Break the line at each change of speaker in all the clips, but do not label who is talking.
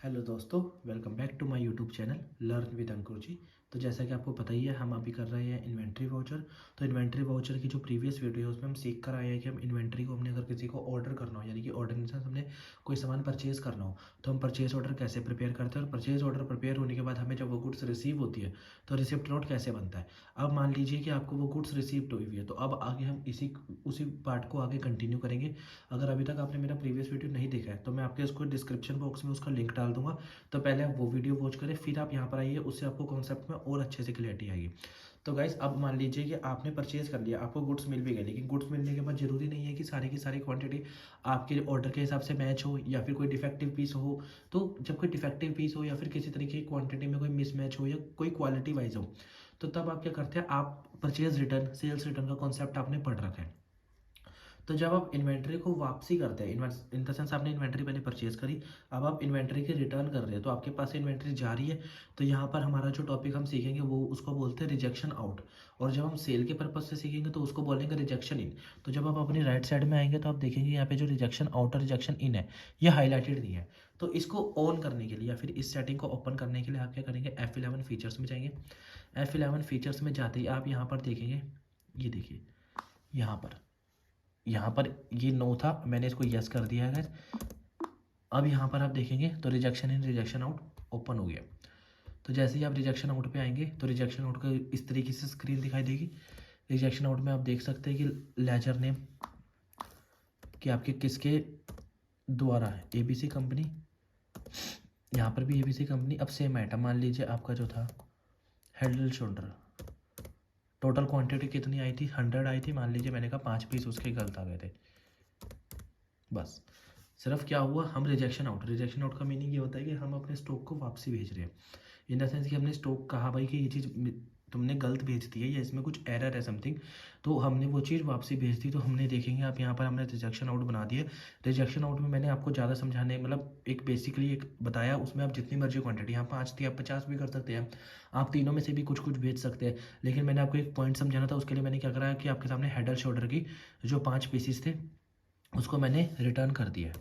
Hello दोस्तों, welcome back to my YouTube channel learn with Ankur ji. तो जैसा कि आपको पता ही है, हम अभी कर रहे हैं इन्वेंट्री वाउचर। तो इन्वेंट्री वाउचर की जो प्रीवियस वीडियो है उसमें हम सीख कर आए हैं कि हम इन्वेंट्री को हमने अगर किसी को ऑर्डर करना हो, यानी कि ऑर्डर इन सेंस हमने कोई सामान परचेज करना हो, तो हम परचेज ऑर्डर कैसे प्रिपेयर करते हैं, और परचेज ऑर्डर प्रिपेयर होने के बाद हमें जब वो गुड्स रिसीव होती है तो रिसिप्ट नोट कैसे बनता है। अब मान लीजिए कि आपको वो गुड्स रिसीव्ड हुई है, तो अब आगे हम उसी पार्ट को आगे कंटिन्यू करेंगे। अगर अभी तक आपने मेरा प्रीवियस वीडियो नहीं देखा है तो मैं आपके इसको डिस्क्रिप्शन बॉक्स में उसका लिंक डाल दूंगा। तो पहले आप वो वीडियो वॉच करें, फिर आप यहाँ पर आइए, उससे आपको कॉन्सेप्ट में और अच्छे से क्लैरिटी आएगी। तो गाइस, अब मान लीजिए कि आपने परचेज कर लिया, आपको गुड्स मिल भी गए, लेकिन गुड्स मिलने के बाद जरूरी नहीं है कि सारी की सारी क्वांटिटी आपके ऑर्डर के हिसाब से मैच हो, या फिर कोई डिफेक्टिव पीस हो। तो जब कोई डिफेक्टिव पीस हो या फिर किसी तरीके की क्वांटिटी में कोई मिसमैच हो या कोई क्वालिटी वाइज हो, तो तब आप क्या करते हैं, आप परचेज रिटर्न, सेल्स रिटर्न का कॉन्सेप्ट आपने पढ़ रखा है। तो जब आप इन्वेंट्री को वापसी करते हैं, इन द सेंस आपने इन्वेंट्री पहले परचेज करी, अब आप इन्वेंट्री के रिटर्न कर रहे हैं, तो आपके पास इन्वेंट्री जा रही है। तो यहाँ पर हमारा जो टॉपिक हम सीखेंगे वो उसको बोलते हैं रिजेक्शन आउट। और जब हम सेल के पर्पज से सीखेंगे तो उसको बोलेंगे रिजेक्शन इन। तो जब आप अपनी राइट साइड में आएंगे तो आप देखेंगे यहाँ पे जो रिजेक्शन आउट और रिजेक्शन इन है, ये हाईलाइटेड नहीं है। तो इसको ऑन करने के लिए या फिर इस सेटिंग को ओपन करने के लिए आप क्या करेंगे, F11 फीचर्स में जाएंगे। F11 फीचर्स में जाते ही आप यहाँ पर देखेंगे, ये देखिए यहाँ पर ये नो था, मैंने इसको यस कर दिया है। अब यहाँ पर आप देखेंगे तो रिजेक्शन इन रिजेक्शन आउट ओपन हो गया। तो जैसे ही आप रिजेक्शन आउट पे आएंगे तो रिजेक्शन आउट का इस तरीके से स्क्रीन दिखाई देगी। रिजेक्शन आउट में आप देख सकते हैं कि लेजर नेम कि आपके किसके द्वारा है, ABC कंपनी, यहाँ पर भी ABC कंपनी। अब सेम आइटम मान लीजिए आपका जो था head and shoulder, total quantity कितनी आई थी, 100 आई थी। मान लीजिए मैंने कहा 5 पीस उसके गलत आ गए थे, बस। सिर्फ क्या हुआ, हम रिजेक्शन आउट का मीनिंग ये होता है कि हम अपने स्टॉक को वापसी भेज रहे हैं। इन द सेंस कि हमने स्टॉक कहा भाई कि ये चीज़ तुमने गलत भेज दी है या इसमें कुछ एरर है समथिंग, तो हमने वो चीज़ वापसी भेज दी। तो हमने देखेंगे आप यहाँ पर हमने रिजेक्शन आउट बना दिया। रिजेक्शन आउट में मैंने आपको ज़्यादा समझाने मतलब एक बेसिकली एक बताया, उसमें आप जितनी मर्जी क्वांटिटी, यहाँ 5 थी आप 50 भी कर सकते हैं, आप तीनों में से भी कुछ कुछ भेज सकते हैं। लेकिन मैंने आपको एक पॉइंट समझाना था, उसके लिए मैंने क्या करा कि आपके सामने हेड और शोल्डर की जो 5 पीसीस थे उसको मैंने रिटर्न कर दिया।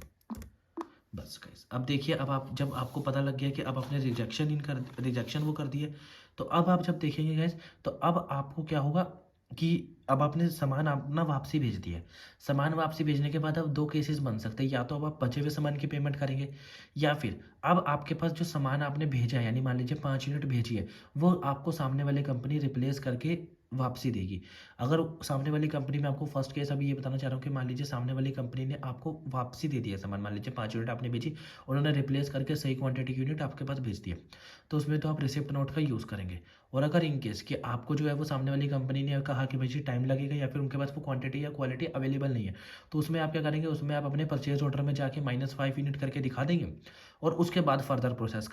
बस गाइस, अब देखिए, अब आप जब आपको पता लग गया कि अब आपने रिजेक्शन वो कर दिए, तो अब आप जब देखेंगे गाइस, तो अब आपको क्या होगा कि अब आपने सामान अपना वापसी भेज दिया। सामान वापसी भेजने के बाद अब दो केसेस बन सकते हैं, या तो अब आप बचे हुए सामान की पेमेंट करेंगे, या फिर अब आपके पास जो सामान आपने भेजा है, यानी मान लीजिए 5 यूनिट भेजी है, वो आपको सामने वाली कंपनी रिप्लेस करके वापसी देगी। अगर सामने वाली कंपनी में आपको फर्स्ट केस अभी ये बताना चाह रहा हूँ कि मान लीजिए सामने वाली कंपनी ने आपको वापसी दे दिया सामान, मान लीजिए 5 यूनिट आपने भेजी, उन्होंने रिप्लेस करके सही क्वांटिटी की यूनिट आपके पास भेज दिया, तो उसमें तो आप रिसिप्ट नोट का यूज़ करेंगे। और अगर इन केस कि आपको जो है वो सामने वाली कंपनी ने कहा कि भाई जी टाइम लगेगा, या फिर उनके पास वो क्वांटिटी या क्वालिटी अवेलेबल नहीं है, तो उसमें आप क्या करेंगे, उसमें आप अपने परचेज ऑर्डर में जाके -5 यूनिट करके दिखा देंगे और उसके बाद फर्दर प्रोसेस